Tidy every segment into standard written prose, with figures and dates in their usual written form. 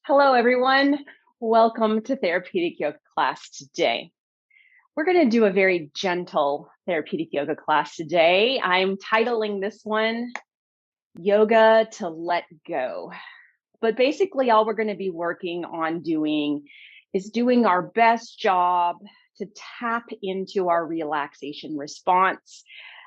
Hello, everyone. Welcome to Therapeutic Yoga class today. We're going to do a very gentle therapeutic yoga class today. I'm titling this one Yoga to Let Go. But basically, all we're going to be working on doing is doing our best job to tap into our relaxation response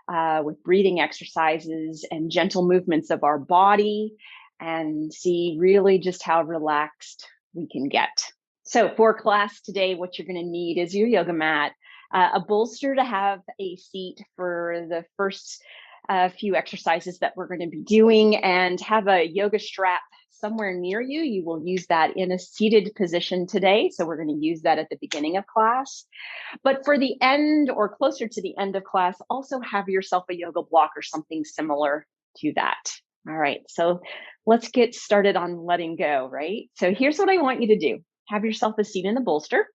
with breathing exercises and gentle movements of our body, and see really just how relaxed we can get. So for class today, what you're going to need is your yoga mat, a bolster to have a seat for the first few exercises that we're going to be doing, and have a yoga strap somewhere near you. You will use that in a seated position today. So we're going to use that at the beginning of class. But for the end or closer to the end of class, also have yourself a yoga block or something similar to that. All right, so let's get started on letting go, right? So here's what I want you to do. Have yourself a seat in the bolster.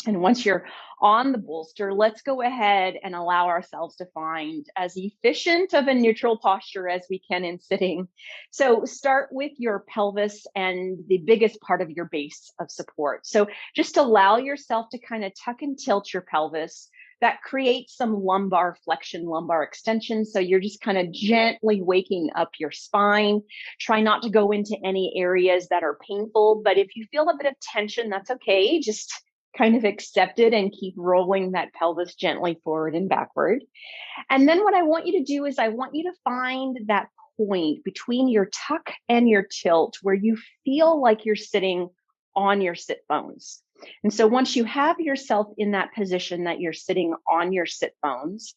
And once you're on the bolster, let's go ahead and allow ourselves to find as efficient of a neutral posture as we can in sitting. So start with your pelvis and the biggest part of your base of support. So just allow yourself to kind of tuck and tilt your pelvis. That creates some lumbar flexion, lumbar extension. So you're just kind of gently waking up your spine. Try not to go into any areas that are painful, but if you feel a bit of tension, that's okay. Just kind of accept it and keep rolling that pelvis gently forward and backward. And then what I want you to do is I want you to find that point between your tuck and your tilt where you feel like you're sitting on your sit bones. And so once you have yourself in that position that you're sitting on your sit bones,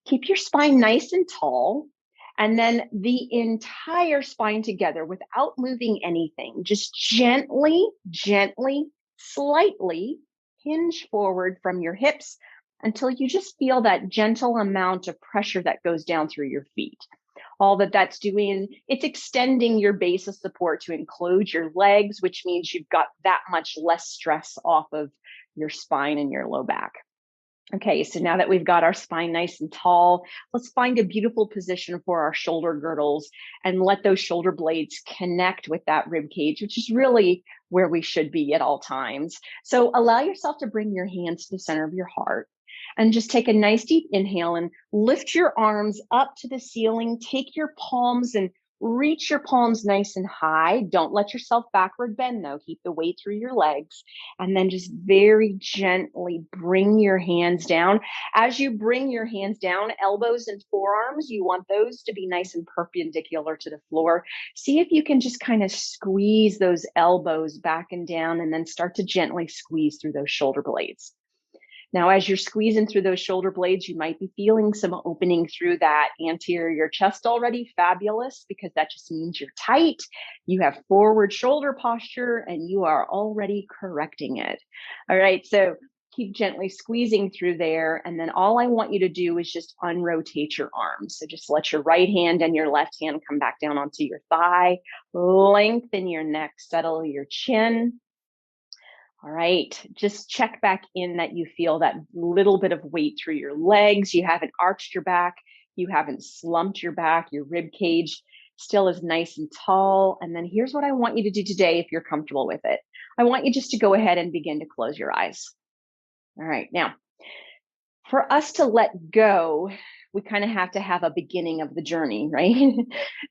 keep your spine nice and tall. And then the entire spine together without moving anything, just gently, slightly hinge forward from your hips until you just feel that gentle amount of pressure that goes down through your feet. All that's doing, it's extending your base of support to include your legs, which means you've got that much less stress off of your spine and your low back. Okay, so now that we've got our spine nice and tall, let's find a beautiful position for our shoulder girdles and let those shoulder blades connect with that rib cage, which is really where we should be at all times. So allow yourself to bring your hands to the center of your heart and just take a nice deep inhale and lift your arms up to the ceiling. Take your palms and reach your palms nice and high. Don't let yourself backward bend though. Keep the weight through your legs. And then just very gently bring your hands down. As you bring your hands down, elbows and forearms, you want those to be nice and perpendicular to the floor. See if you can just kind of squeeze those elbows back and down, and then start to gently squeeze through those shoulder blades. Now, as you're squeezing through those shoulder blades, you might be feeling some opening through that anterior chest already. Fabulous, because that just means you're tight. You have forward shoulder posture and you are already correcting it. All right, so keep gently squeezing through there. And then all I want you to do is just unrotate your arms. So just let your right hand and your left hand come back down onto your thigh. Lengthen your neck, settle your chin. All right, just check back in that you feel that little bit of weight through your legs. You haven't arched your back. You haven't slumped your back. Your rib cage still is nice and tall. And then here's what I want you to do today if you're comfortable with it. I want you just to go ahead and begin to close your eyes. All right, now, for us to let go, we kind of have to have a beginning of the journey, right?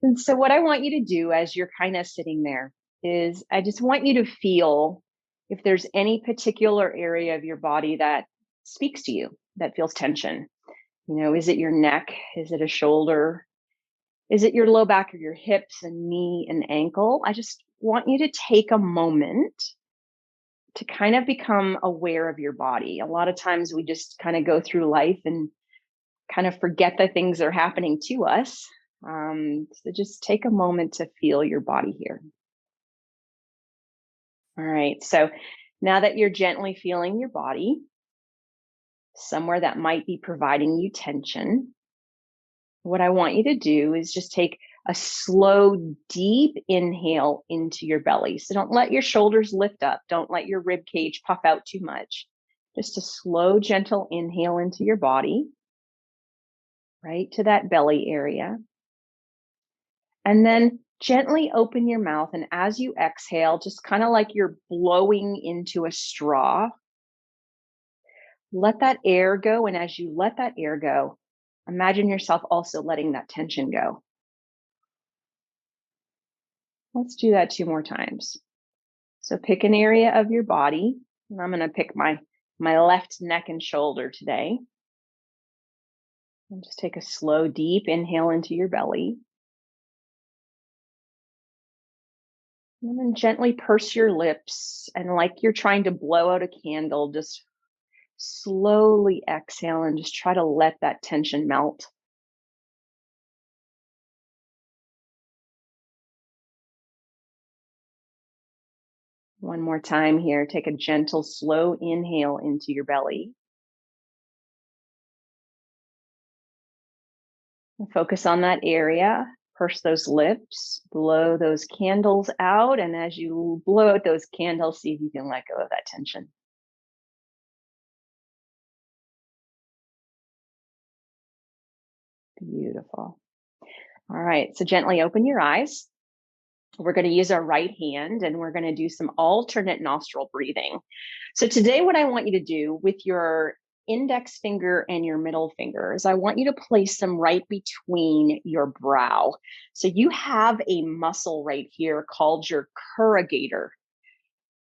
And so what I want you to do as you're kind of sitting there is I just want you to feel if there's any particular area of your body that speaks to you, that feels tension. You know, is it your neck? Is it a shoulder? Is it your low back or your hips and knee and ankle? I just want you to take a moment to kind of become aware of your body. A lot of times we just kind of go through life and kind of forget the things that are happening to us. So just take a moment to feel your body here. All right, so now that you're gently feeling your body, somewhere that might be providing you tension, what I want you to do is just take a slow, deep inhale into your belly. So don't let your shoulders lift up. Don't let your rib cage puff out too much. Just a slow, gentle inhale into your body, right to that belly area. And then Gently open your mouth, and as you exhale, just kind of like you're blowing into a straw, let that air go. And as you let that air go, imagine yourself also letting that tension go. Let's do that 2 more times. So pick an area of your body. And I'm going to pick my left neck and shoulder today. And just take a slow, deep inhale into your belly. And then gently purse your lips, and like you're trying to blow out a candle, just slowly exhale and just try to let that tension melt. One more time here. Take a gentle, slow inhale into your belly. And focus on that area. Purse those lips, blow those candles out. And as you blow out those candles, see if you can let go of that tension. Beautiful. All right, so gently open your eyes. We're going to use our right hand, and we're going to do some alternate nostril breathing. So today, what I want you to do with your index finger and your middle finger is I want you to place them right between your brow. So you have a muscle right here called your corrugator.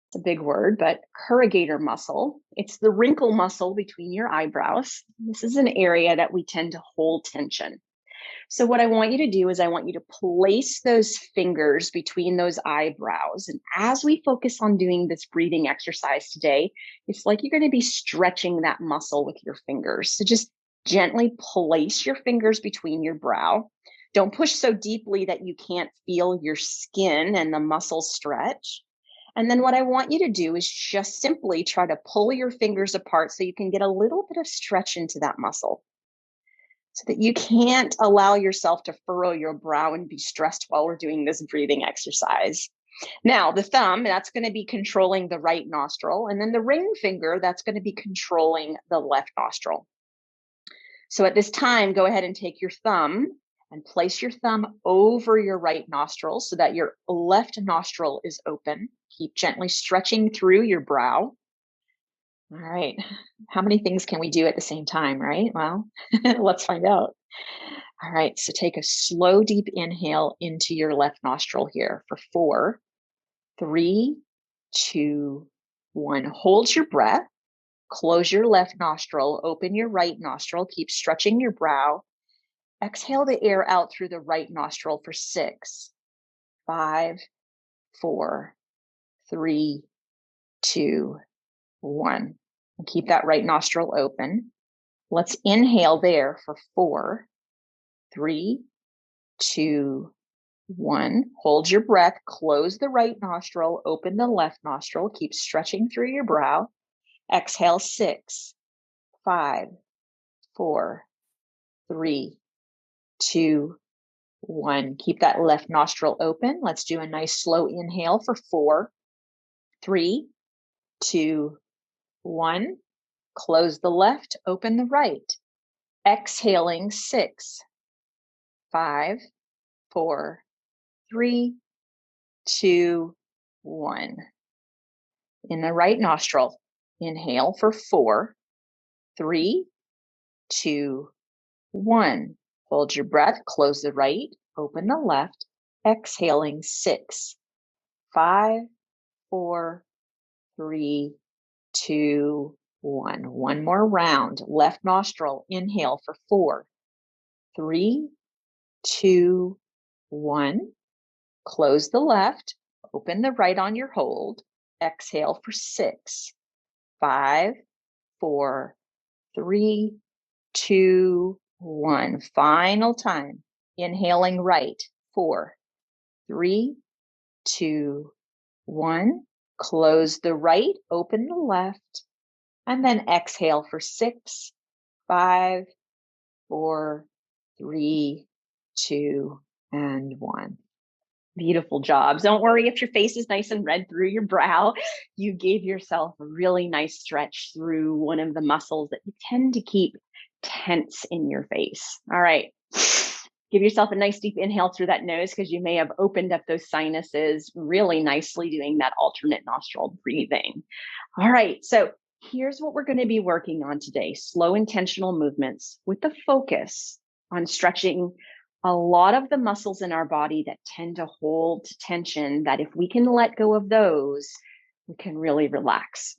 It's a big word, but corrugator muscle. It's the wrinkle muscle between your eyebrows. This is an area that we tend to hold tension. So what I want you to do is I want you to place those fingers between those eyebrows. And as we focus on doing this breathing exercise today, it's like you're going to be stretching that muscle with your fingers. So just gently place your fingers between your brow. Don't push so deeply that you can't feel your skin and the muscles stretch. And then what I want you to do is just simply try to pull your fingers apart so you can get a little bit of stretch into that muscle, so that you can't allow yourself to furrow your brow and be stressed while we're doing this breathing exercise. Now, the thumb, that's going to be controlling the right nostril. And then the ring finger, that's going to be controlling the left nostril. So at this time, go ahead and take your thumb and place your thumb over your right nostril so that your left nostril is open. Keep gently stretching through your brow. All right. How many things can we do at the same time, right? Well, let's find out. All right. So take a slow, deep inhale into your left nostril here for 4, 3, 2, 1. Hold your breath. Close your left nostril. Open your right nostril. Keep stretching your brow. Exhale the air out through the right nostril for 6, 5, 4, 3, 2, 1. And keep that right nostril open. Let's inhale there for 4, 3, 2, 1. Hold your breath. Close the right nostril. Open the left nostril. Keep stretching through your brow. Exhale 6, 5, 4, 3, 2, 1. Keep that left nostril open. Let's do a nice slow inhale for 4, 3, 2, 1. Close the left, open the right. Exhaling 6, 5, 4, 3, 2, 1. In the right nostril, inhale for 4, 3, 2, 1. Hold your breath, close the right, open the left. Exhaling 6, 5, 4, 3, 2, 1. One more round. Left nostril, inhale for 4, 3, 2, 1. Close the left, open the right on your hold. Exhale for 6, 5, 4, 3, 2, 1. Final time. Inhaling right. 4, 3, 2, 1. Close the right, open the left, and then exhale for 6, 5, 4, 3, 2, and 1. Beautiful job. Don't worry if your face is nice and red through your brow. You gave yourself a really nice stretch through one of the muscles that you tend to keep tense in your face. All right. Give yourself a nice deep inhale through that nose because you may have opened up those sinuses really nicely doing that alternate nostril breathing. All right, so here's what we're going to be working on today. Slow intentional movements with the focus on stretching a lot of the muscles in our body that tend to hold tension, that if we can let go of those, we can really relax.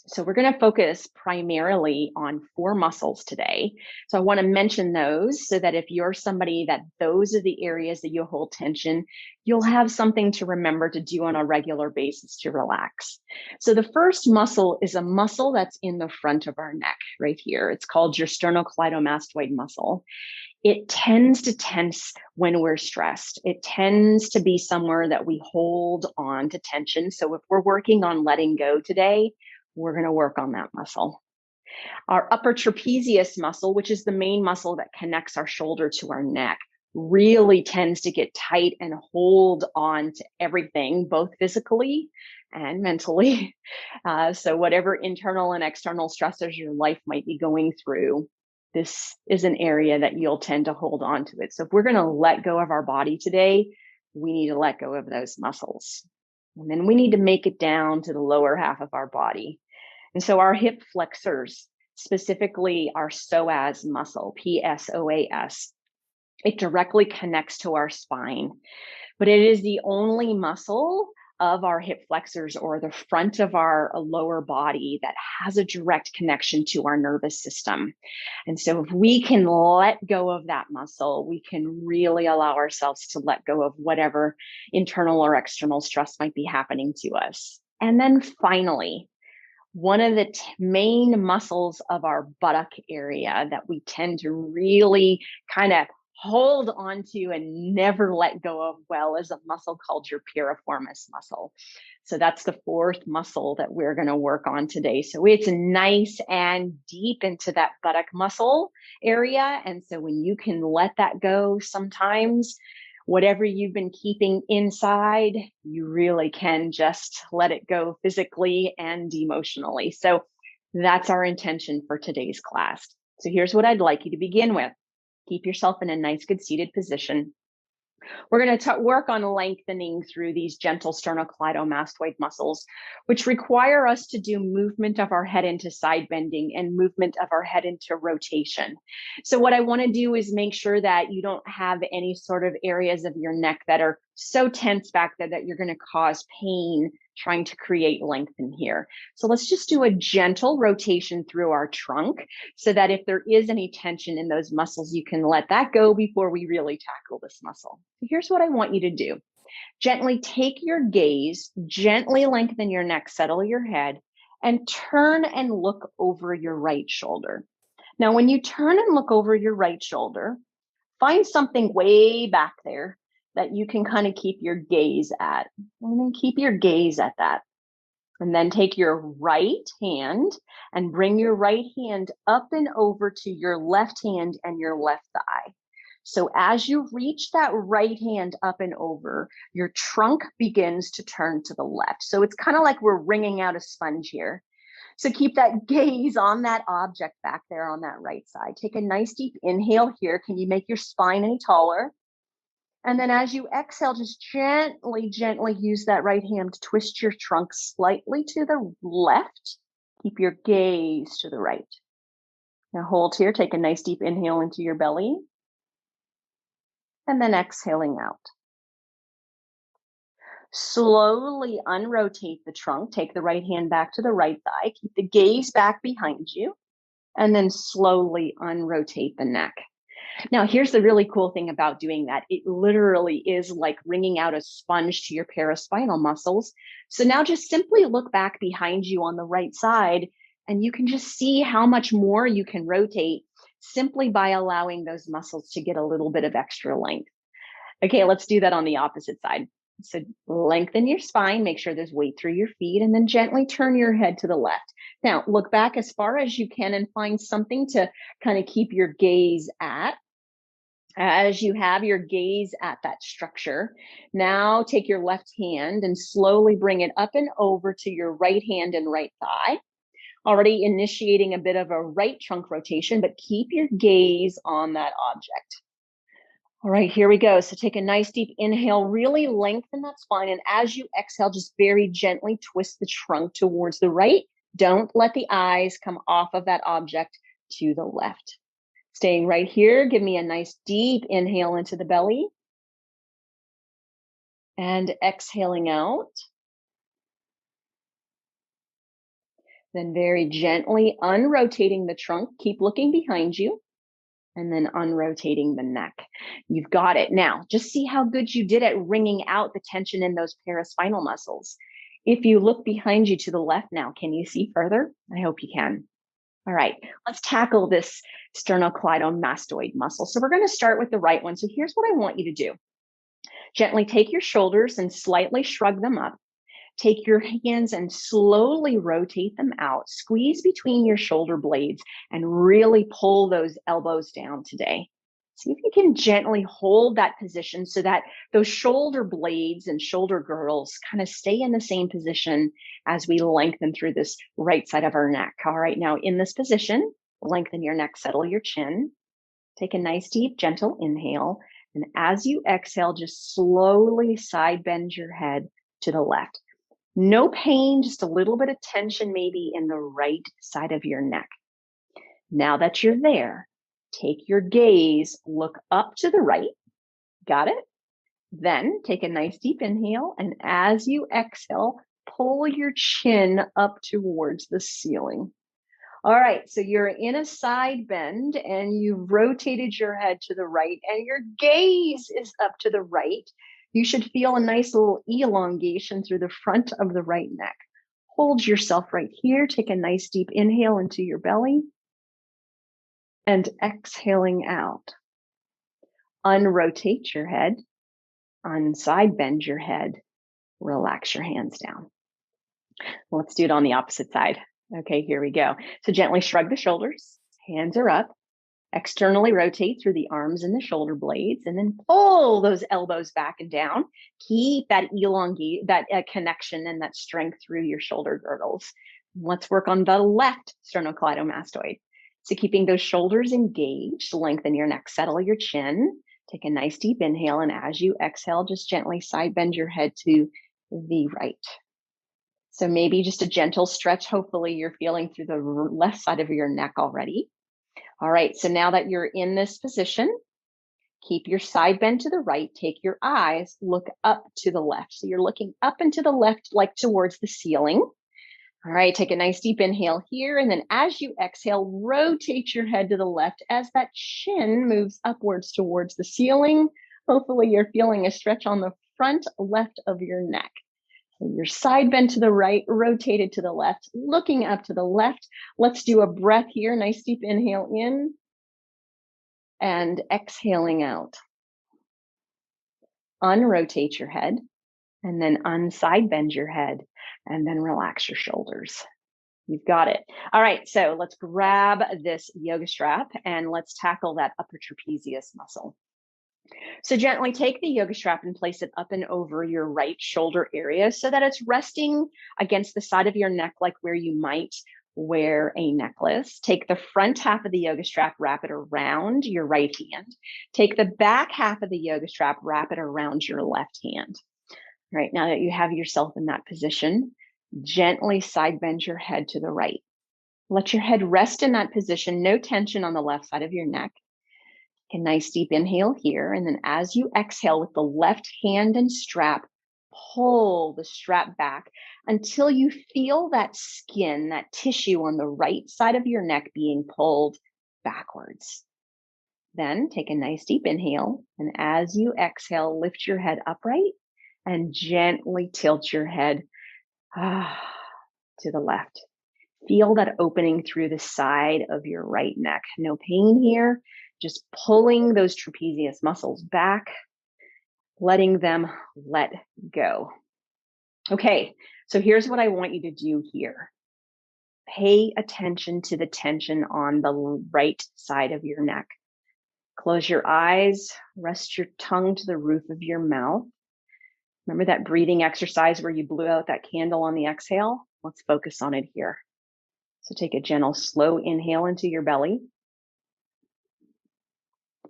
So we're going to focus primarily on 4 muscles today. So I want to mention those so that if you're somebody that those are the areas that you hold tension, you'll have something to remember to do on a regular basis to relax. So the first muscle is a muscle that's in the front of our neck right here. It's called your sternocleidomastoid muscle. It tends to tense when we're stressed. It tends to be somewhere that we hold on to tension. So if we're working on letting go today, we're going to work on that muscle. Our upper trapezius muscle, which is the main muscle that connects our shoulder to our neck, really tends to get tight and hold on to everything, both physically and mentally. So whatever internal and external stressors your life might be going through, this is an area that you'll tend to hold on to it. So if we're going to let go of our body today, we need to let go of those muscles. And then we need to make it down to the lower half of our body. And so our hip flexors, specifically our psoas muscle, PSOAS, it directly connects to our spine, but it is the only muscle of our hip flexors or the front of our lower body that has a direct connection to our nervous system. And so if we can let go of that muscle, we can really allow ourselves to let go of whatever internal or external stress might be happening to us. And then finally, one of the main muscles of our buttock area that we tend to really kind of hold on to and never let go of well is a muscle called your piriformis muscle. So that's the 4th muscle that we're going to work on today. So it's nice and deep into that buttock muscle area. And so when you can let that go, sometimes whatever you've been keeping inside, you really can just let it go physically and emotionally. So that's our intention for today's class. So here's what I'd like you to begin with. Keep yourself in a nice, good seated position. We're going to work on lengthening through these gentle sternocleidomastoid muscles, which require us to do movement of our head into side bending and movement of our head into rotation. So what I want to do is make sure that you don't have any sort of areas of your neck that are so tense back there that you're going to cause pain trying to create length in here. So let's just do a gentle rotation through our trunk so that if there is any tension in those muscles, you can let that go before we really tackle this muscle. So here's what I want you to do. Gently take your gaze, gently lengthen your neck, settle your head, and turn and look over your right shoulder. Now, when you turn and look over your right shoulder, find something way back there that you can kind of keep your gaze at. And then keep your gaze at that. And then take your right hand and bring your right hand up and over to your left hand and your left thigh. So as you reach that right hand up and over, your trunk begins to turn to the left. So it's kind of like we're wringing out a sponge here. So keep that gaze on that object back there on that right side. Take a nice deep inhale here. Can you make your spine any taller? And then as you exhale, just gently, gently use that right hand to twist your trunk slightly to the left. Keep your gaze to the right. Now hold here. Take a nice deep inhale into your belly. And then exhaling out. Slowly unrotate the trunk. Take the right hand back to the right thigh. Keep the gaze back behind you. And then slowly unrotate the neck. Now, here's the really cool thing about doing that. It literally is like wringing out a sponge to your paraspinal muscles. So now just simply look back behind you on the right side, and you can just see how much more you can rotate simply by allowing those muscles to get a little bit of extra length. Okay, let's do that on the opposite side. So lengthen your spine, make sure there's weight through your feet, and then gently turn your head to the left. Now, look back as far as you can and find something to kind of keep your gaze at. As you have your gaze at that structure, now take your left hand and slowly bring it up and over to your right hand and right thigh. Already initiating a bit of a right trunk rotation, but keep your gaze on that object. All right, here we go. So take a nice deep inhale, really lengthen that spine. And as you exhale, just very gently twist the trunk towards the right. Don't let the eyes come off of that object to the left. Staying right here, give me a nice deep inhale into the belly. And exhaling out. Then very gently unrotating the trunk. Keep looking behind you. And then unrotating the neck. You've got it. Now, just see how good you did at wringing out the tension in those paraspinal muscles. If you look behind you to the left now, can you see further? I hope you can. All right, let's tackle this sternocleidomastoid muscle. So we're going to start with the right one. So here's what I want you to do. Gently take your shoulders and slightly shrug them up. Take your hands and slowly rotate them out. Squeeze between your shoulder blades and really pull those elbows down today. See if you can gently hold that position so that those shoulder blades and shoulder girdles kind of stay in the same position as we lengthen through this right side of our neck. All right, now in this position, lengthen your neck, settle your chin. Take a nice, deep, gentle inhale. And as you exhale, just slowly side bend your head to the left. No pain, just a little bit of tension maybe in the right side of your neck. Now that you're there, take your gaze, look up to the right. Got it? Then take a nice deep inhale. And as you exhale, pull your chin up towards the ceiling. All right, so you're in a side bend and you've rotated your head to the right and your gaze is up to the right. You should feel a nice little elongation through the front of the right neck. Hold yourself right here. Take a nice deep inhale into your belly and exhaling out. Unrotate your head, unside bend your head, relax your hands down. Let's do it on the opposite side. Okay, here we go. So gently shrug the shoulders, hands are up, externally rotate through the arms and the shoulder blades, and then pull those elbows back and down. Keep that connection and that strength through your shoulder girdles. Let's work on the left sternocleidomastoid. So keeping those shoulders engaged, lengthen your neck, settle your chin, take a nice deep inhale, and as you exhale, just gently side bend your head to the right. So maybe just a gentle stretch. Hopefully you're feeling through the left side of your neck already. All right, so now that you're in this position, keep your side bend to the right, take your eyes, look up to the left. So you're looking up and to the left, like towards the ceiling. All right, take a nice deep inhale here. And then as you exhale, rotate your head to the left as that chin moves upwards towards the ceiling. Hopefully you're feeling a stretch on the front left of your neck. Your side bend to the right, rotated to the left, looking up to the left. Let's do a breath here. Nice deep inhale in and exhaling out. Unrotate your head and then unside bend your head and then relax your shoulders. You've got it. All right, so let's grab this yoga strap and let's tackle that upper trapezius muscle. So gently take the yoga strap and place it up and over your right shoulder area so that it's resting against the side of your neck, like where you might wear a necklace. Take the front half of the yoga strap, wrap it around your right hand. Take the back half of the yoga strap, wrap it around your left hand. All right, now that you have yourself in that position, gently side bend your head to the right. Let your head rest in that position, no tension on the left side of your neck. A nice deep inhale here. And then as you exhale with the left hand and strap, pull the strap back until you feel that skin, that tissue on the right side of your neck being pulled backwards. Then take a nice deep inhale. And as you exhale, lift your head upright and gently tilt your head to the left. Feel that opening through the side of your right neck. No pain here. Just pulling those trapezius muscles back, letting them let go. Okay, so here's what I want you to do here. Pay attention to the tension on the right side of your neck. Close your eyes, rest your tongue to the roof of your mouth. Remember that breathing exercise where you blew out that candle on the exhale? Let's focus on it here. So take a gentle, slow inhale into your belly.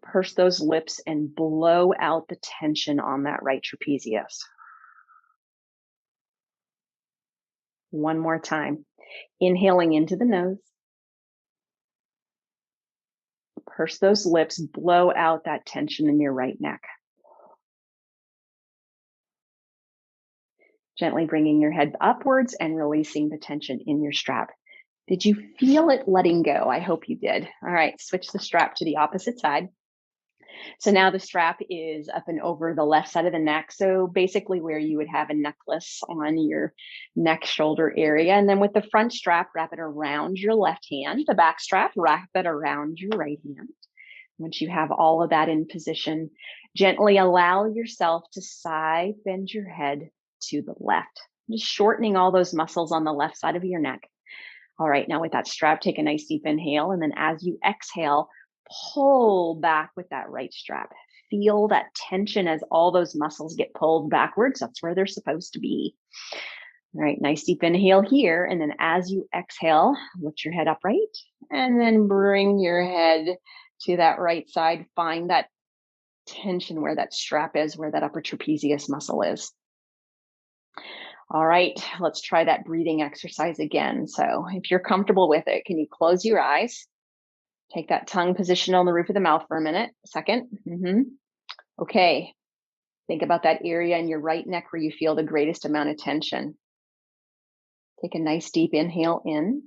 Purse those lips and blow out the tension on that right trapezius. One more time. Inhaling into the nose. Purse those lips, blow out that tension in your right neck. Gently bringing your head upwards and releasing the tension in your strap. Did you feel it letting go? I hope you did. All right, switch the strap to the opposite side. So now the strap is up and over the left side of the neck. So basically where you would have a necklace on your neck shoulder area. And then with the front strap, wrap it around your left hand. The back strap, wrap it around your right hand. Once you have all of that in position, gently allow yourself to side bend your head to the left, just shortening all those muscles on the left side of your neck. All right, now with that strap, take a nice deep inhale. And then as you exhale, pull back with that right strap. Feel that tension as all those muscles get pulled backwards. That's where they're supposed to be. All right, nice deep inhale here. And then as you exhale, lift your head upright and then bring your head to that right side. Find that tension where that strap is, where that upper trapezius muscle is. All right, let's try that breathing exercise again. So if you're comfortable with it, can you close your eyes? Take that tongue position on the roof of the mouth for a minute, a second. Okay, think about that area in your right neck where you feel the greatest amount of tension. Take a nice deep inhale in.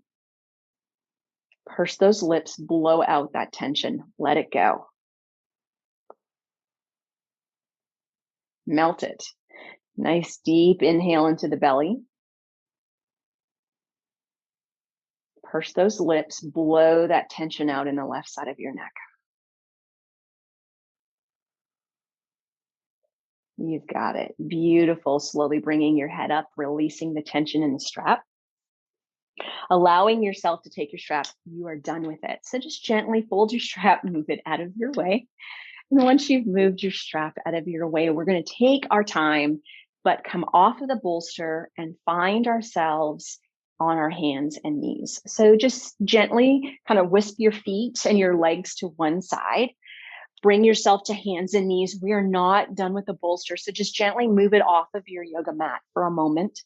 Purse those lips, blow out that tension. Let it go. Melt it. Nice deep inhale into the belly. Purse those lips, blow that tension out in the left side of your neck. You've got it. Beautiful. Slowly bringing your head up, releasing the tension in the strap. Allowing yourself to take your strap. You are done with it. So just gently fold your strap, move it out of your way. And once you've moved your strap out of your way, we're going to take our time, but come off of the bolster and find ourselves on our hands and knees. So just gently kind of wisp your feet and your legs to one side. Bring yourself to hands and knees. We are not done with the bolster. So just gently move it off of your yoga mat for a moment.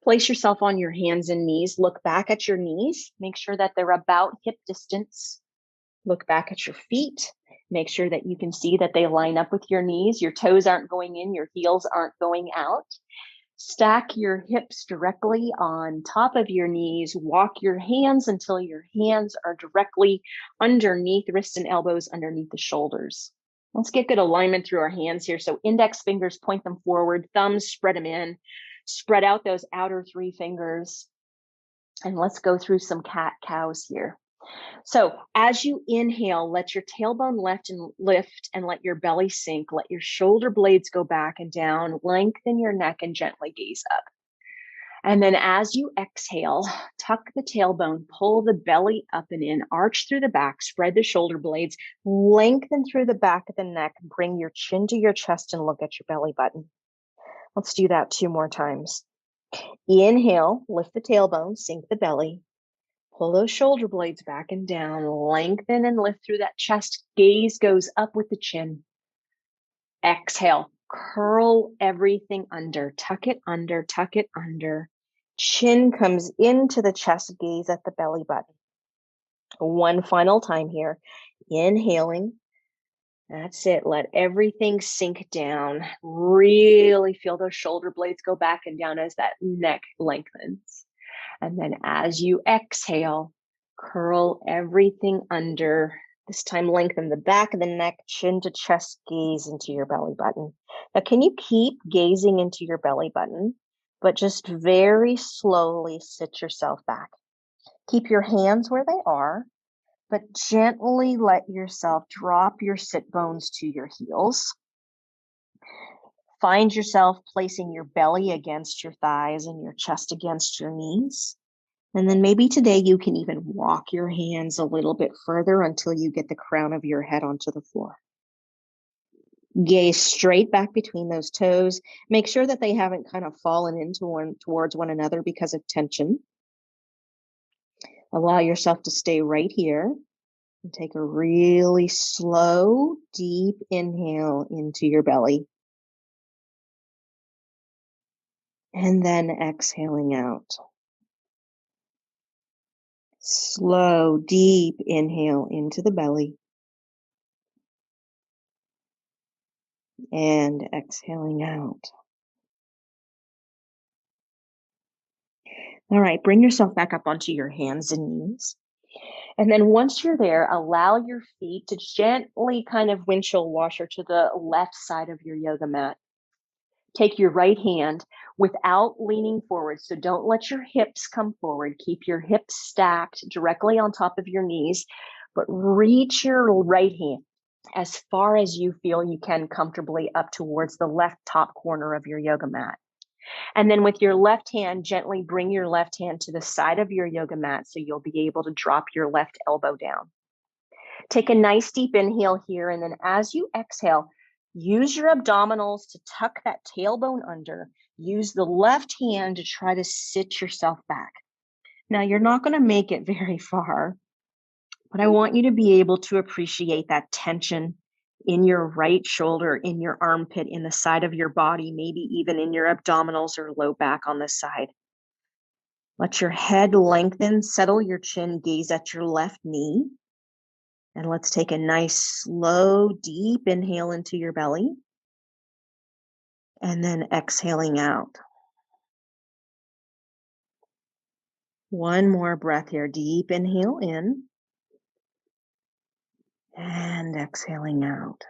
Place yourself on your hands and knees. Look back at your knees. Make sure that they're about hip distance. Look back at your feet. Make sure that you can see that they line up with your knees. Your toes aren't going in. Your heels aren't going out. Stack your hips directly on top of your knees. Walk your hands until your hands are directly underneath wrists and elbows, underneath the shoulders. Let's get good alignment through our hands here. So index fingers, point them forward. Thumbs, spread them in. Spread out those outer three fingers. And let's go through some cat-cows here. So as you inhale, let your tailbone lift and let your belly sink. Let your shoulder blades go back and down. Lengthen your neck and gently gaze up. And then as you exhale, tuck the tailbone, pull the belly up and in, arch through the back, spread the shoulder blades, lengthen through the back of the neck, bring your chin to your chest and look at your belly button. Let's do that 2 more times. Inhale, lift the tailbone, sink the belly. Pull those shoulder blades back and down, lengthen and lift through that chest. Gaze goes up with the chin. Exhale, curl everything under, tuck it under, tuck it under. Chin comes into the chest, gaze at the belly button. One final time here. Inhaling. That's it. Let everything sink down. Really feel those shoulder blades go back and down as that neck lengthens. And then as you exhale, curl everything under. This time lengthen the back of the neck, chin to chest, gaze into your belly button. Now, can you keep gazing into your belly button, but just very slowly sit yourself back? Keep your hands where they are, but gently let yourself drop your sit bones to your heels. Find yourself placing your belly against your thighs and your chest against your knees. And then maybe today you can even walk your hands a little bit further until you get the crown of your head onto the floor. Gaze straight back between those toes. Make sure that they haven't kind of fallen into towards one another because of tension. Allow yourself to stay right here. And take a really slow, deep inhale into your belly. And then exhaling out. Slow, deep inhale into the belly. And exhaling out. All right, bring yourself back up onto your hands and knees. And then once you're there, allow your feet to gently kind of windshield washer to the left side of your yoga mat. Take your right hand without leaning forward. So don't let your hips come forward. Keep your hips stacked directly on top of your knees, but reach your right hand as far as you feel you can comfortably up towards the left top corner of your yoga mat. And then with your left hand, gently bring your left hand to the side of your yoga mat so you'll be able to drop your left elbow down. Take a nice deep inhale here, and then as you exhale, use your abdominals to tuck that tailbone under. Use the left hand to try to sit yourself back. Now, you're not going to make it very far, but I want you to be able to appreciate that tension in your right shoulder, in your armpit, in the side of your body, maybe even in your abdominals or low back on the side. Let your head lengthen, settle your chin, gaze at your left knee. And let's take a nice, slow, deep inhale into your belly. And then exhaling out. One more breath here. Deep inhale in. And exhaling out.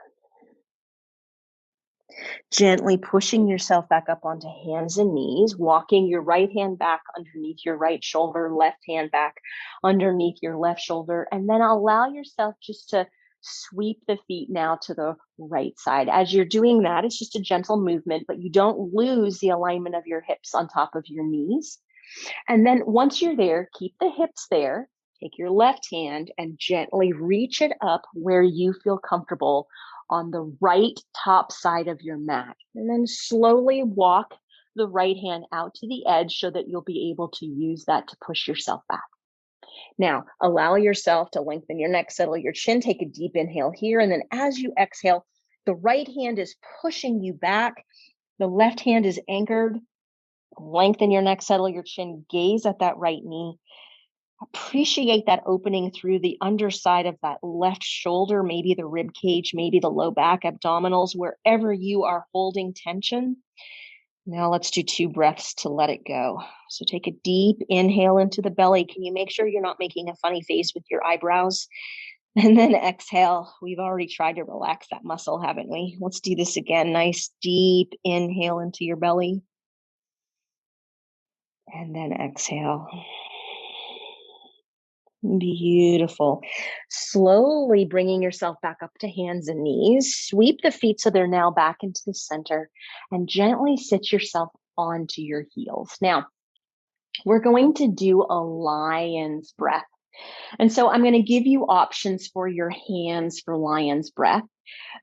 Gently pushing yourself back up onto hands and knees, walking your right hand back underneath your right shoulder, left hand back underneath your left shoulder, and then allow yourself just to sweep the feet now to the right side. As you're doing that, it's just a gentle movement, but you don't lose the alignment of your hips on top of your knees. And then once you're there, keep the hips there. Take your left hand and gently reach it up where you feel comfortable on the right top side of your mat. And then slowly walk the right hand out to the edge so that you'll be able to use that to push yourself back. Now, allow yourself to lengthen your neck, settle your chin, take a deep inhale here. And then as you exhale, the right hand is pushing you back. The left hand is anchored. Lengthen your neck, settle your chin, gaze at that right knee. Appreciate that opening through the underside of that left shoulder, maybe the rib cage, maybe the low back, abdominals, wherever you are holding tension. Now let's do 2 breaths to let it go. So take a deep inhale into the belly. Can you make sure you're not making a funny face with your eyebrows? And then exhale. We've already tried to relax that muscle, haven't we? Let's do this again. Nice deep inhale into your belly. And then exhale. Beautiful. Slowly bringing yourself back up to hands and knees. Sweep the feet so they're now back into the center and gently sit yourself onto your heels. Now, we're going to do a lion's breath. And so I'm going to give you options for your hands for lion's breath.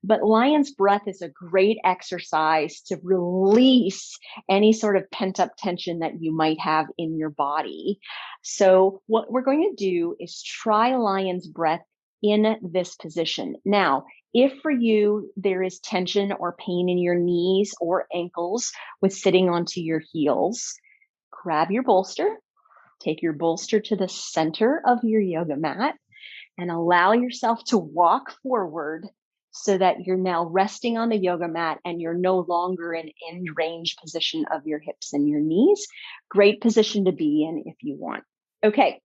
But lion's breath is a great exercise to release any sort of pent-up tension that you might have in your body. So what we're going to do is try lion's breath in this position. Now, if for you there is tension or pain in your knees or ankles with sitting onto your heels, grab your bolster, take your bolster to the center of your yoga mat, and allow yourself to walk forward so that you're now resting on the yoga mat and you're no longer in end range position of your hips and your knees. Great position to be in if you want. Okay,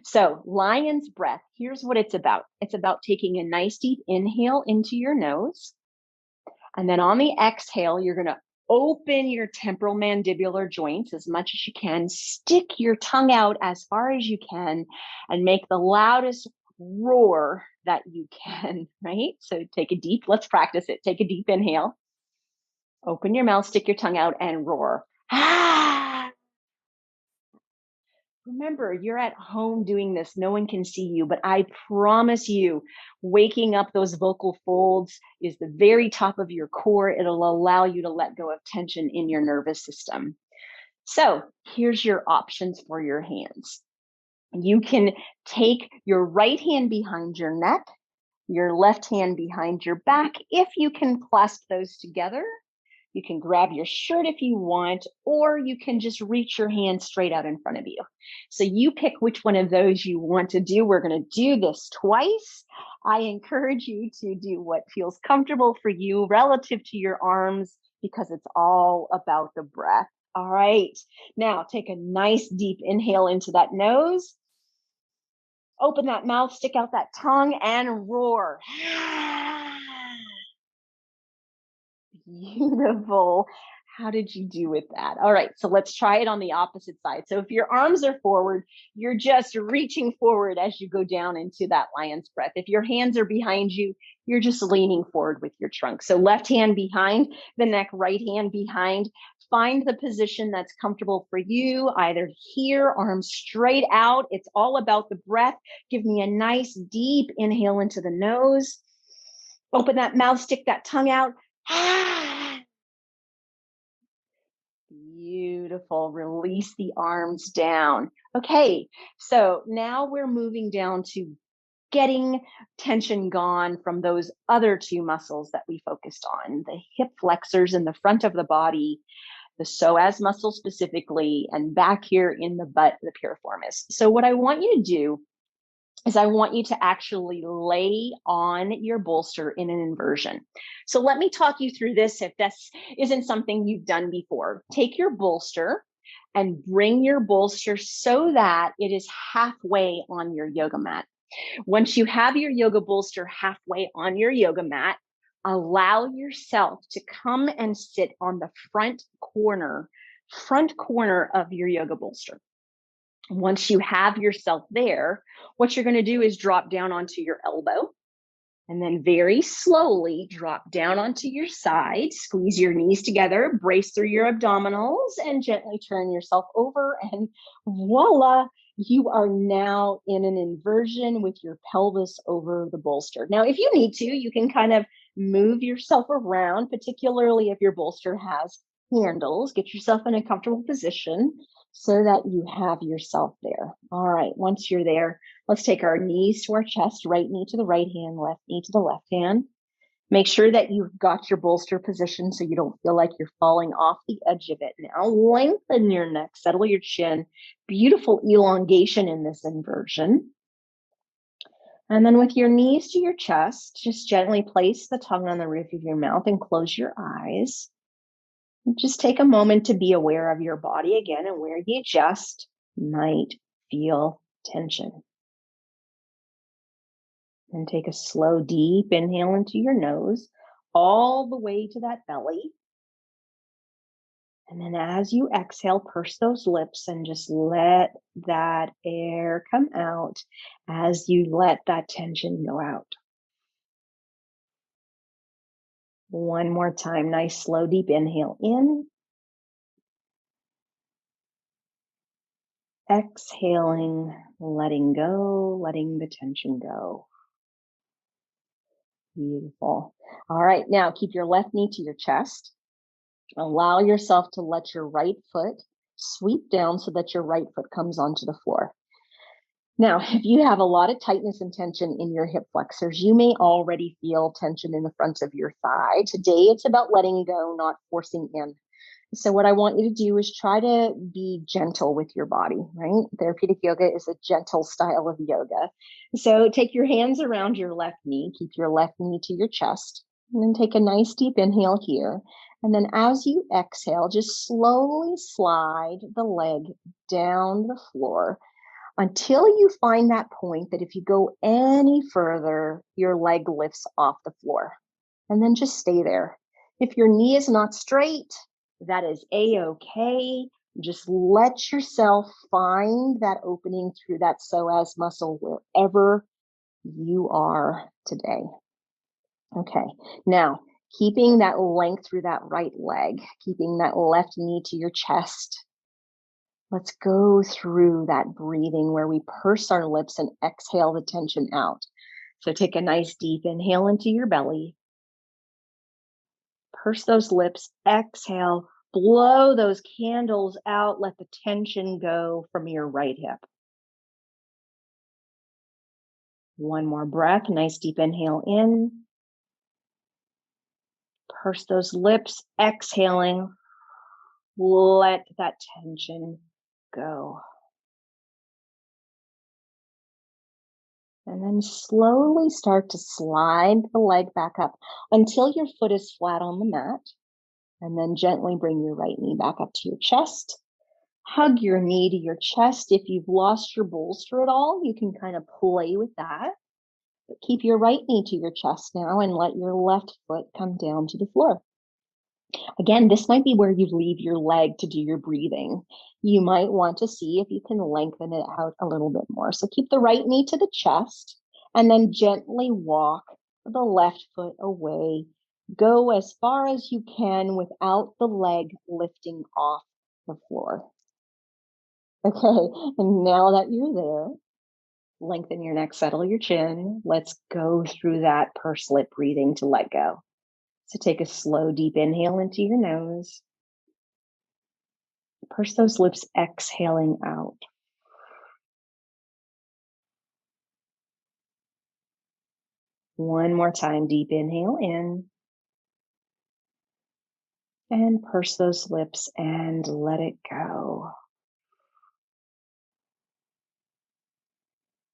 so lion's breath, here's what it's about. It's about taking a nice deep inhale into your nose. And then on the exhale, you're going to open your temporal mandibular joints as much as you can. Stick your tongue out as far as you can and make the loudest roar that you can, right? So let's practice it. Take a deep inhale, open your mouth, stick your tongue out and roar. Ah! Remember, you're at home doing this. No one can see you, but I promise you, waking up those vocal folds is the very top of your core. It'll allow you to let go of tension in your nervous system. So here's your options for your hands. You can take your right hand behind your neck, your left hand behind your back. If you can clasp those together, you can grab your shirt if you want, or you can just reach your hand straight out in front of you. So you pick which one of those you want to do. We're going to do this twice. I encourage you to do what feels comfortable for you relative to your arms, because it's all about the breath. All right. Now take a nice deep inhale into that nose. Open that mouth, stick out that tongue, and roar. Beautiful. How did you do with that? All right, so let's try it on the opposite side. So if your arms are forward, you're just reaching forward as you go down into that lion's breath. If your hands are behind you, you're just leaning forward with your trunk. So left hand behind the neck, right hand behind. Find the position that's comfortable for you, either here, arms straight out. It's all about the breath. Give me a nice deep inhale into the nose. Open that mouth, stick that tongue out. Beautiful. Release the arms down. Okay, so now we're moving down to getting tension gone from those other two muscles that we focused on, the hip flexors in the front of the body, the psoas muscle specifically, and back here in the butt, the piriformis. So what I want you to do is I want you to actually lay on your bolster in an inversion. So let me talk you through this if this isn't something you've done before. Take your bolster and bring your bolster so that it is halfway on your yoga mat. Once you have your yoga bolster halfway on your yoga mat, allow yourself to come and sit on the front corner of your yoga bolster. Once you have yourself there, what you're going to do is drop down onto your elbow and then very slowly drop down onto your side, squeeze your knees together, brace through your abdominals, and gently turn yourself over. And voila, you are now in an inversion with your pelvis over the bolster. Now, if you need to, you can kind of move yourself around, particularly if your bolster has handles. Get yourself in a comfortable position so that you have yourself there. All right, once you're there, let's take our knees to our chest, right knee to the right hand, left knee to the left hand. Make sure that you've got your bolster position so you don't feel like you're falling off the edge of it. Now lengthen your neck, settle your chin. Beautiful elongation in this inversion. And then with your knees to your chest, just gently place the tongue on the roof of your mouth and close your eyes. Just take a moment to be aware of your body again and where you just might feel tension. And take a slow, deep inhale into your nose, all the way to that belly. And then as you exhale, purse those lips and just let that air come out as you let that tension go out. One more time, nice, slow, deep inhale in. Exhaling, letting go, letting the tension go. Beautiful. All right, now keep your left knee to your chest. Allow yourself to let your right foot sweep down so that your right foot comes onto the floor. Now, if you have a lot of tightness and tension in your hip flexors, you may already feel tension in the front of your thigh. Today, it's about letting go, not forcing in. So what I want you to do is try to be gentle with your body, right? Therapeutic yoga is a gentle style of yoga. So take your hands around your left knee, keep your left knee to your chest, and then take a nice deep inhale here. And then as you exhale, just slowly slide the leg down the floor until you find that point that if you go any further, your leg lifts off the floor. And then just stay there. If your knee is not straight, that is a-okay. Just let yourself find that opening through that psoas muscle wherever you are today. Okay, now keeping that length through that right leg, keeping that left knee to your chest. Let's go through that breathing where we purse our lips and exhale the tension out. So take a nice deep inhale into your belly. Purse those lips, exhale, blow those candles out, let the tension go from your right hip. One more breath, nice deep inhale in. Purse those lips, exhaling. Let that tension go. And then slowly start to slide the leg back up until your foot is flat on the mat. And then gently bring your right knee back up to your chest. Hug your knee to your chest. If you've lost your bolster at all, you can kind of play with that. But keep your right knee to your chest now and let your left foot come down to the floor. Again, this might be where you leave your leg to do your breathing. You might want to see if you can lengthen it out a little bit more. So keep the right knee to the chest and then gently walk the left foot away. Go as far as you can without the leg lifting off the floor. Okay, and now that you're there, lengthen your neck, settle your chin. Let's go through that pursed lip breathing to let go. So take a slow, deep inhale into your nose. Purse those lips, exhaling out. One more time, deep inhale in. And purse those lips and let it go.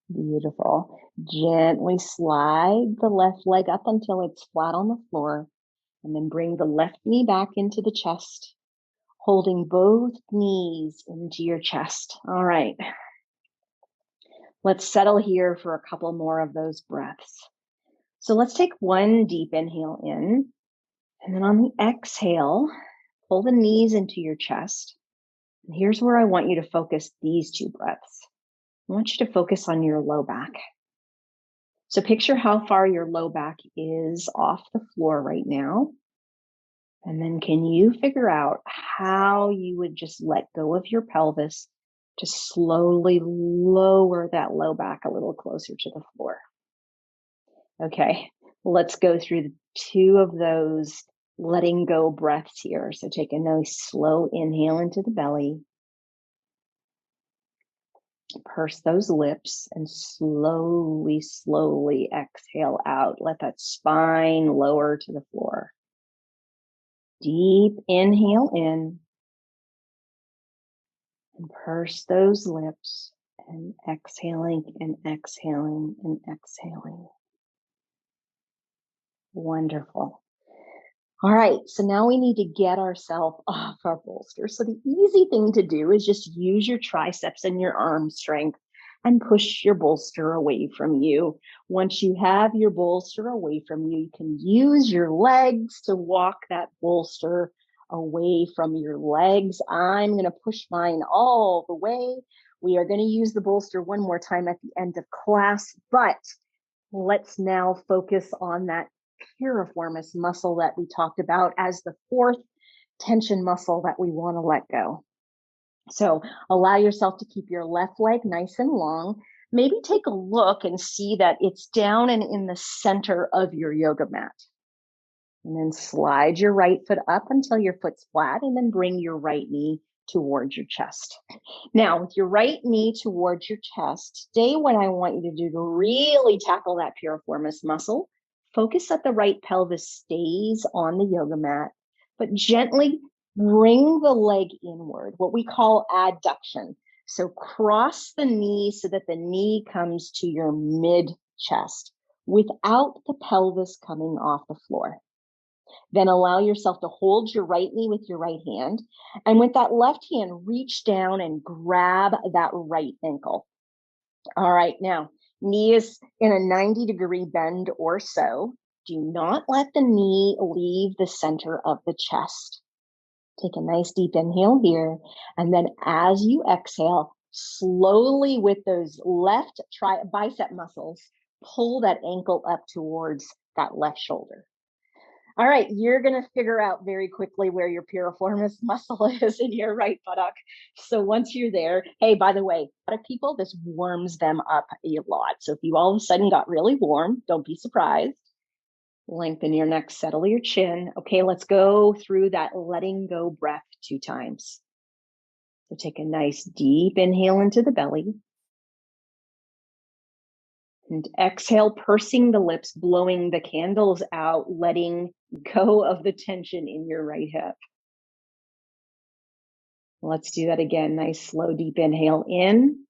Beautiful. Gently slide the left leg up until it's flat on the floor. And then bring the left knee back into the chest, holding both knees into your chest. All right. Let's settle here for a couple more of those breaths. So let's take one deep inhale in. And then on the exhale, pull the knees into your chest. And here's where I want you to focus these two breaths. I want you to focus on your low back. So picture how far your low back is off the floor right now. And then can you figure out how you would just let go of your pelvis to slowly lower that low back a little closer to the floor? Okay, let's go through the two of those letting go breaths here. So take a nice slow inhale into the belly. Purse those lips and slowly, slowly exhale out. Let that spine lower to the floor. Deep inhale in. And purse those lips and exhaling and exhaling and exhaling. Wonderful. All right, so now we need to get ourselves off our bolster. So the easy thing to do is just use your triceps and your arm strength and push your bolster away from you. Once you have your bolster away from you, you can use your legs to walk that bolster away from your legs. I'm going to push mine all the way. We are going to use the bolster one more time at the end of class, but let's now focus on that piriformis muscle that we talked about as the fourth tension muscle that we want to let go. So allow yourself to keep your left leg nice and long. Maybe take a look and see that it's down and in the center of your yoga mat. And then slide your right foot up until your foot's flat, and then bring your right knee towards your chest. Now, with your right knee towards your chest, today what I want you to do to really tackle that piriformis muscle, focus that the right pelvis stays on the yoga mat, but gently bring the leg inward, what we call adduction. So cross the knee so that the knee comes to your mid chest without the pelvis coming off the floor. Then allow yourself to hold your right knee with your right hand. And with that left hand, reach down and grab that right ankle. All right, now, knee is in a 90-degree bend or so. Do not let the knee leave the center of the chest. Take a nice deep inhale here. And then as you exhale, slowly with those left bicep muscles, pull that ankle up towards that left shoulder. All right, you're going to figure out very quickly where your piriformis muscle is in your right buttock. So once you're there, hey, by the way, a lot of people, this warms them up a lot. So if you all of a sudden got really warm, don't be surprised. Lengthen your neck, settle your chin. Okay, let's go through that letting go breath 2 times. So take a nice deep inhale into the belly. And exhale, pursing the lips, blowing the candles out, letting go of the tension in your right hip. Let's do that again. Nice, slow, deep inhale in.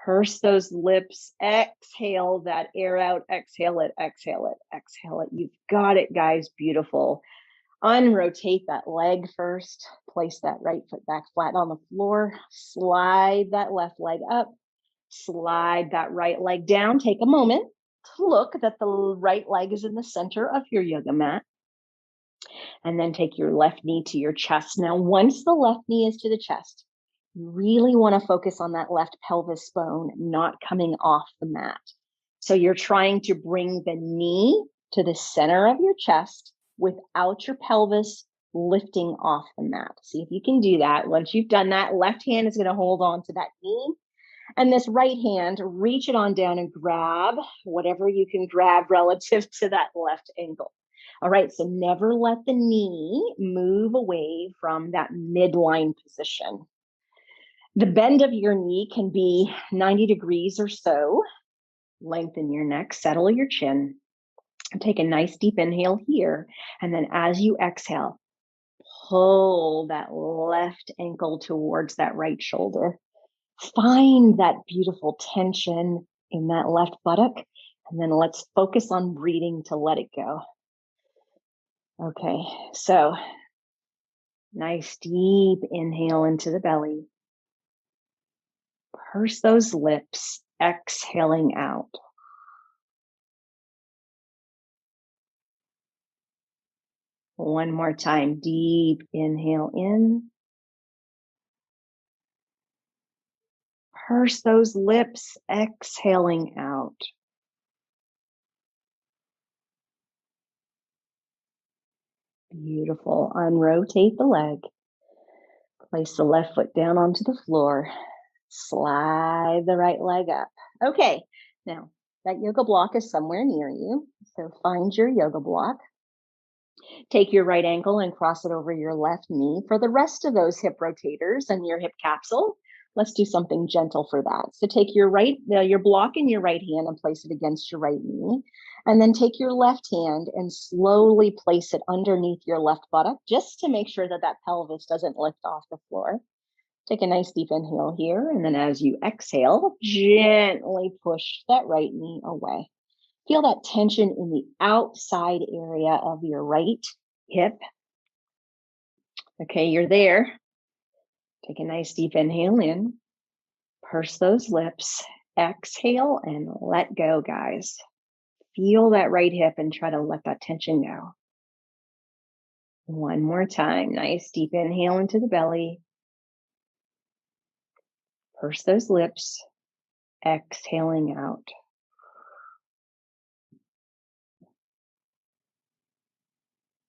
Purse those lips. Exhale that air out. Exhale it, exhale it, exhale it. You've got it, guys. Beautiful. Unrotate that leg first. Place that right foot back flat on the floor. Slide that left leg up. Slide that right leg down. Take a moment to look that the right leg is in the center of your yoga mat. And then take your left knee to your chest. Now, once the left knee is to the chest, you really want to focus on that left pelvis bone not coming off the mat. So you're trying to bring the knee to the center of your chest without your pelvis lifting off the mat. See if you can do that. Once you've done that, left hand is going to hold on to that knee. And this right hand, reach it on down and grab whatever you can grab relative to that left ankle. All right, so never let the knee move away from that midline position. The bend of your knee can be 90 degrees or so. Lengthen your neck, settle your chin. Take a nice deep inhale here. And then as you exhale, pull that left ankle towards that right shoulder. Find that beautiful tension in that left buttock. And then let's focus on breathing to let it go. Okay, so nice deep inhale into the belly. Purse those lips, exhaling out. One more time, deep inhale in. Purse those lips, exhaling out. Beautiful. Unrotate the leg. Place the left foot down onto the floor. Slide the right leg up. Okay, now that yoga block is somewhere near you. So find your yoga block. Take your right ankle and cross it over your left knee. For the rest of those hip rotators and your hip capsule, let's do something gentle for that. So take your block in your right hand and place it against your right knee. And then take your left hand and slowly place it underneath your left buttock, just to make sure that that pelvis doesn't lift off the floor. Take a nice deep inhale here. And then as you exhale, gently push that right knee away. Feel that tension in the outside area of your right hip. Okay, you're there. Take a nice deep inhale in. Purse those lips. Exhale and let go, guys. Feel that right hip and try to let that tension go. One more time. Nice deep inhale into the belly. Purse those lips. Exhaling out.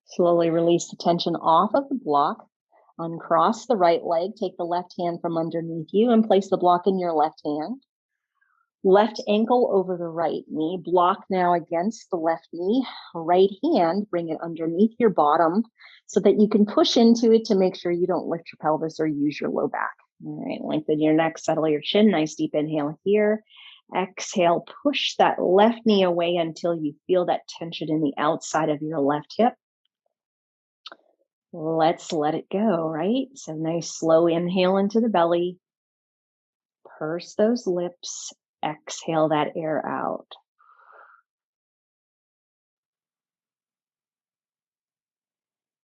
Slowly release the tension off of the block. Uncross the right leg. Take the left hand from underneath you and place the block in your left hand. Left ankle over the right knee. Block now against the left knee. Right hand, bring it underneath your bottom so that you can push into it to make sure you don't lift your pelvis or use your low back. All right, lengthen your neck, settle your chin. Nice deep inhale here. Exhale, push that left knee away until you feel that tension in the outside of your left hip. Let's let it go, right? So nice slow inhale into the belly. Purse those lips. Exhale that air out.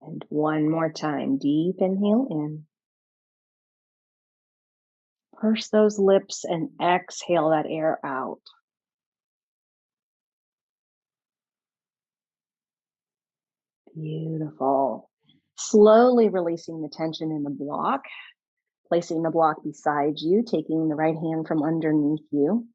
And one more time, deep inhale in. Purse those lips and exhale that air out. Beautiful. Slowly releasing the tension in the block, placing the block beside you, taking the right hand from underneath you,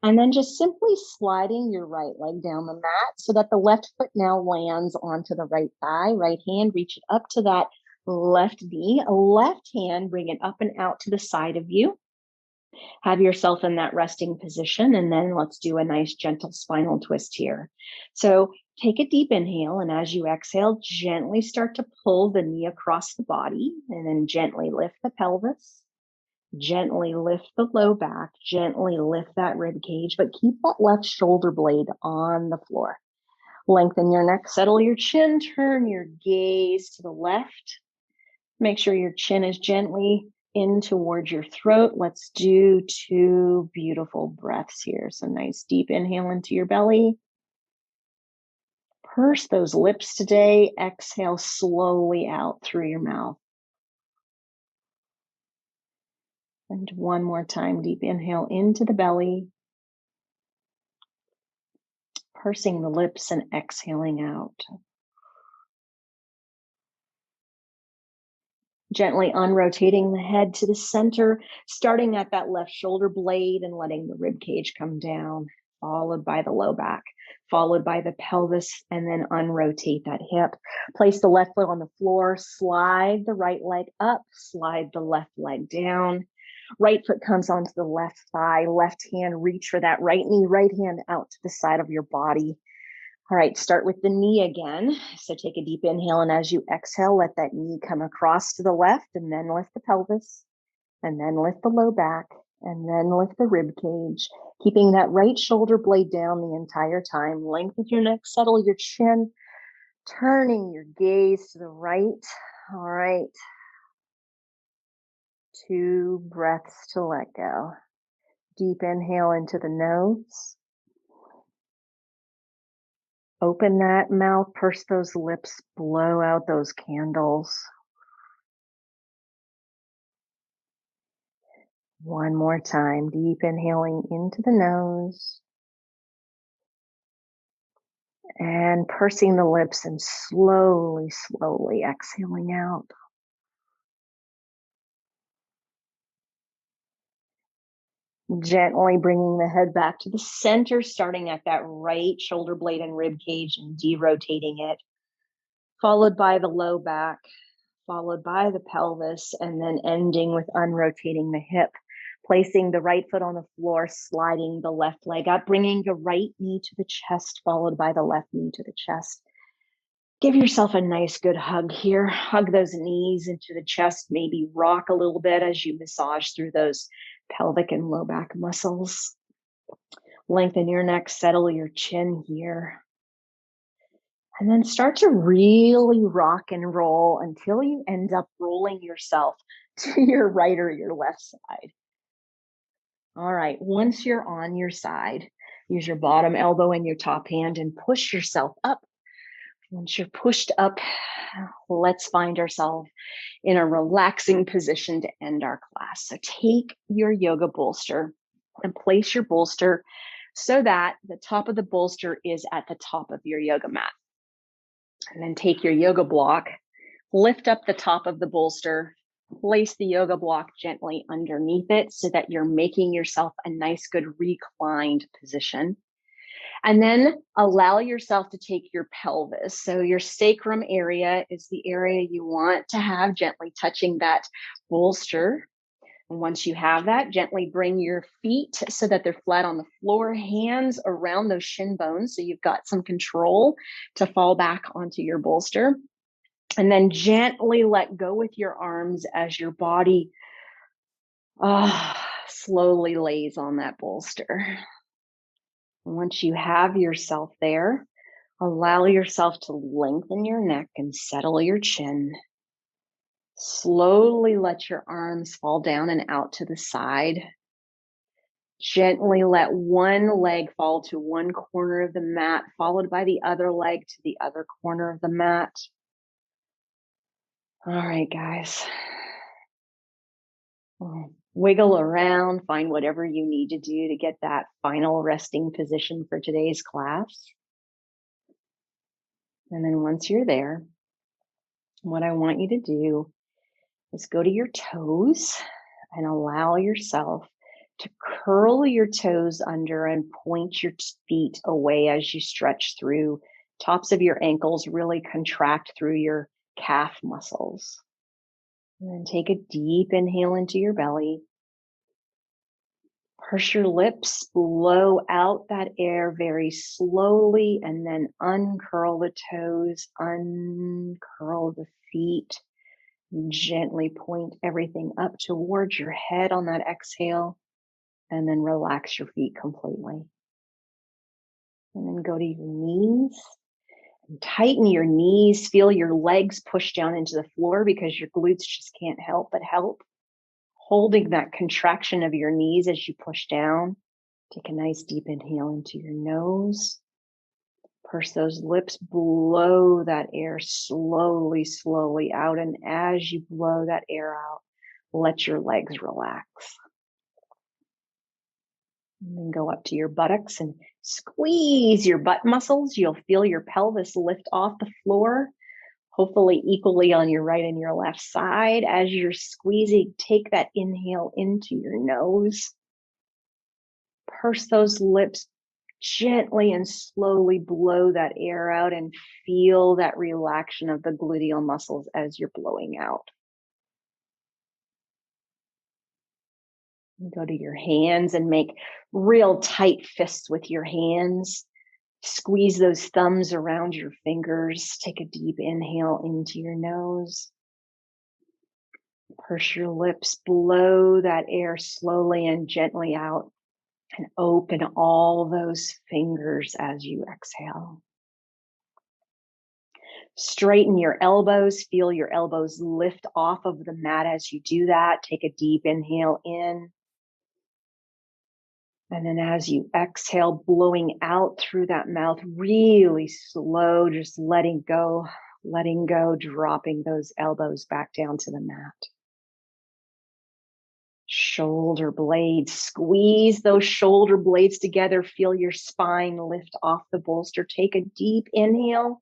and then just simply sliding your right leg down the mat so that the left foot now lands onto the right thigh. Right hand, reach it up to that left knee. Left hand, bring it up and out to the side of you. Have yourself in that resting position, and then let's do a nice gentle spinal twist here. So take a deep inhale, and as you exhale, gently start to pull the knee across the body, and then gently lift the pelvis. Gently lift the low back, gently lift that rib cage, but keep that left shoulder blade on the floor. Lengthen your neck, settle your chin, turn your gaze to the left. Make sure your chin is gently in towards your throat. Let's do 2 beautiful breaths here. So nice deep inhale into your belly. Purse those lips today. Exhale slowly out through your mouth. And one more time, deep inhale into the belly. Pursing the lips and exhaling out. Gently unrotating the head to the center, starting at that left shoulder blade and letting the rib cage come down, followed by the low back, followed by the pelvis, and then unrotate that hip. Place the left foot on the floor, slide the right leg up, slide the left leg down. Right foot comes onto the left thigh, left hand, reach for that right knee, right hand out to the side of your body. All right, start with the knee again. So take a deep inhale, and as you exhale, let that knee come across to the left, and then lift the pelvis, and then lift the low back, and then lift the rib cage, keeping that right shoulder blade down the entire time. Lengthen your neck, settle your chin, turning your gaze to the right. All right. 2 breaths to let go. Deep inhale into the nose. Open that mouth, purse those lips, blow out those candles. One more time, deep inhaling into the nose and pursing the lips and slowly, slowly exhaling out. Gently bringing the head back to the center, starting at that right shoulder blade and rib cage and derotating it, followed by the low back, followed by the pelvis, and then ending with unrotating the hip. Placing the right foot on the floor, sliding the left leg up, bringing the right knee to the chest, followed by the left knee to the chest. Give yourself a nice good hug here. Hug those knees into the chest, maybe rock a little bit as you massage through those pelvic and low back muscles. Lengthen your neck, settle your chin here. And then start to really rock and roll until you end up rolling yourself to your right or your left side. All right, once you're on your side, use your bottom elbow and your top hand and push yourself up. Once you're pushed up, let's find ourselves in a relaxing position to end our class. So take your yoga bolster and place your bolster so that the top of the bolster is at the top of your yoga mat. And then take your yoga block, lift up the top of the bolster, place the yoga block gently underneath it so that you're making yourself a nice, good reclined position. And then allow yourself to take your pelvis. So your sacrum area is the area you want to have gently touching that bolster. And once you have that, gently bring your feet so that they're flat on the floor, hands around those shin bones. So you've got some control to fall back onto your bolster. And then gently let go with your arms as your body slowly lays on that bolster. Once you have yourself there, allow yourself to lengthen your neck and settle your chin. Slowly let your arms fall down and out to the side. Gently let one leg fall to one corner of the mat, followed by the other leg to the other corner of the mat. All right, guys. Wiggle around, find whatever you need to do to get that final resting position for today's class. And then once you're there, what I want you to do is go to your toes and allow yourself to curl your toes under and point your feet away as you stretch through. Tops of your ankles really contract through your calf muscles. And then take a deep inhale into your belly. Purse your lips, blow out that air very slowly, and then uncurl the toes, uncurl the feet. Gently point everything up towards your head on that exhale, and then relax your feet completely. And then go to your knees and tighten your knees. Feel your legs push down into the floor because your glutes just can't help but help. Holding that contraction of your knees as you push down. Take a nice deep inhale into your nose. Purse those lips, blow that air slowly, slowly out. And as you blow that air out, let your legs relax. And then go up to your buttocks and squeeze your butt muscles. You'll feel your pelvis lift off the floor, hopefully equally on your right and your left side. As you're squeezing, take that inhale into your nose. Purse those lips, gently and slowly blow that air out and feel that relaxation of the gluteal muscles as you're blowing out. Go to your hands and make real tight fists with your hands. Squeeze those thumbs around your fingers. Take a deep inhale into your nose. Purse your lips, blow that air slowly and gently out. And open all those fingers as you exhale. Straighten your elbows. Feel your elbows lift off of the mat as you do that. Take a deep inhale in. And then as you exhale, blowing out through that mouth, really slow, just letting go, dropping those elbows back down to the mat. Shoulder blades, squeeze those shoulder blades together. Feel your spine lift off the bolster. Take a deep inhale.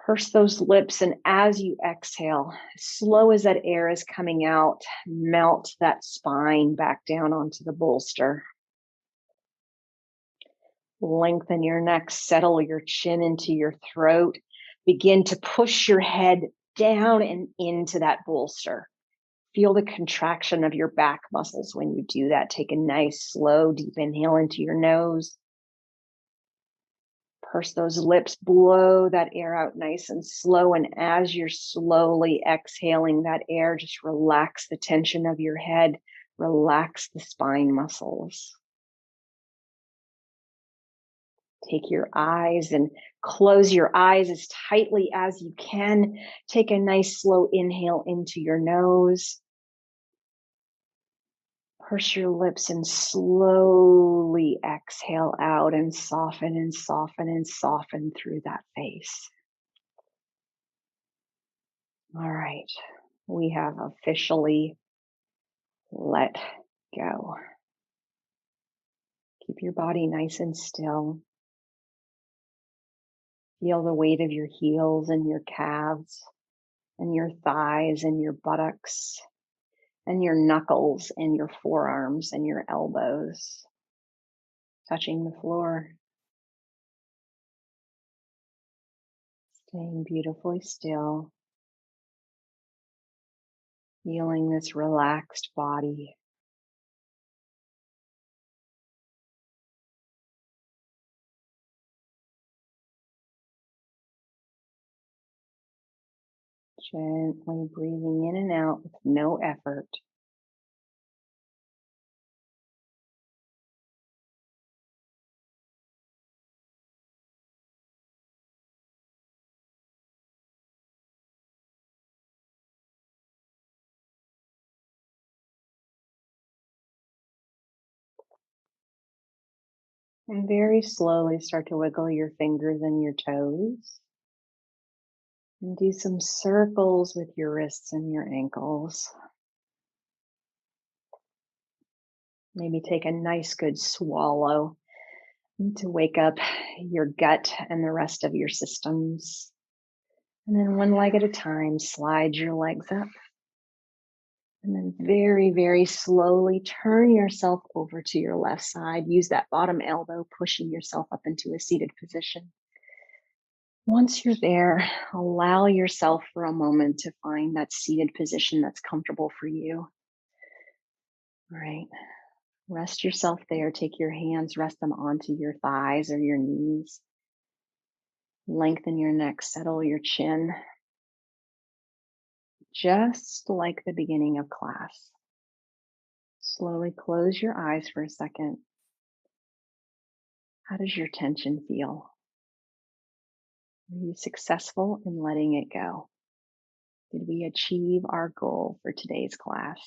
Purse those lips, and as you exhale, as slow as that air is coming out, melt that spine back down onto the bolster. Lengthen your neck, settle your chin into your throat. Begin to push your head down and into that bolster. Feel the contraction of your back muscles when you do that. Take a nice, slow, deep inhale into your nose. Purse those lips, blow that air out nice and slow. And as you're slowly exhaling that air, just relax the tension of your head, relax the spine muscles. Take your eyes and close your eyes as tightly as you can. Take a nice slow inhale into your nose. Purse your lips and slowly exhale out and soften and soften and soften through that face. All right, we have officially let go. Keep your body nice and still. Feel the weight of your heels and your calves and your thighs and your buttocks and your knuckles and your forearms and your elbows touching the floor. Staying beautifully still. Feeling this relaxed body. Gently breathing in and out with no effort. And very slowly start to wiggle your fingers and your toes. And do some circles with your wrists and your ankles. Maybe take a nice good swallow to wake up your gut and the rest of your systems. And then one leg at a time, slide your legs up. And then very, very slowly turn yourself over to your left side. Use that bottom elbow, pushing yourself up into a seated position. Once you're there, allow yourself for a moment to find that seated position that's comfortable for you. All right. Rest yourself there. Take your hands, rest them onto your thighs or your knees. Lengthen your neck, settle your chin. just like the beginning of class. Slowly close your eyes for a second. How does your tension feel? Were you successful in letting it go? Did we achieve our goal for today's class?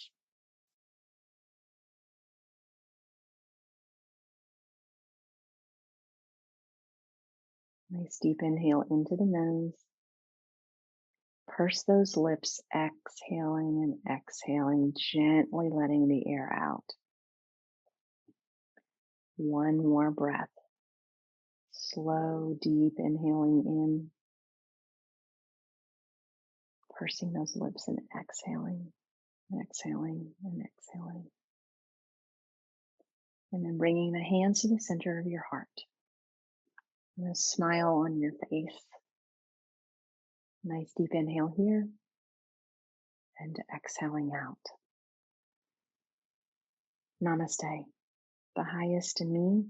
Nice deep inhale into the nose. Purse those lips, exhaling and exhaling, gently letting the air out. One more breath. Slow, deep inhaling in, pursing those lips and exhaling, and exhaling, and exhaling. And then bringing the hands to the center of your heart. And a smile on your face. Nice deep inhale here, and exhaling out. Namaste. The highest in me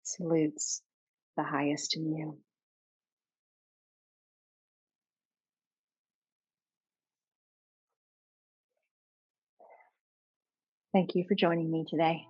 salutes the highest in you. Thank you for joining me today.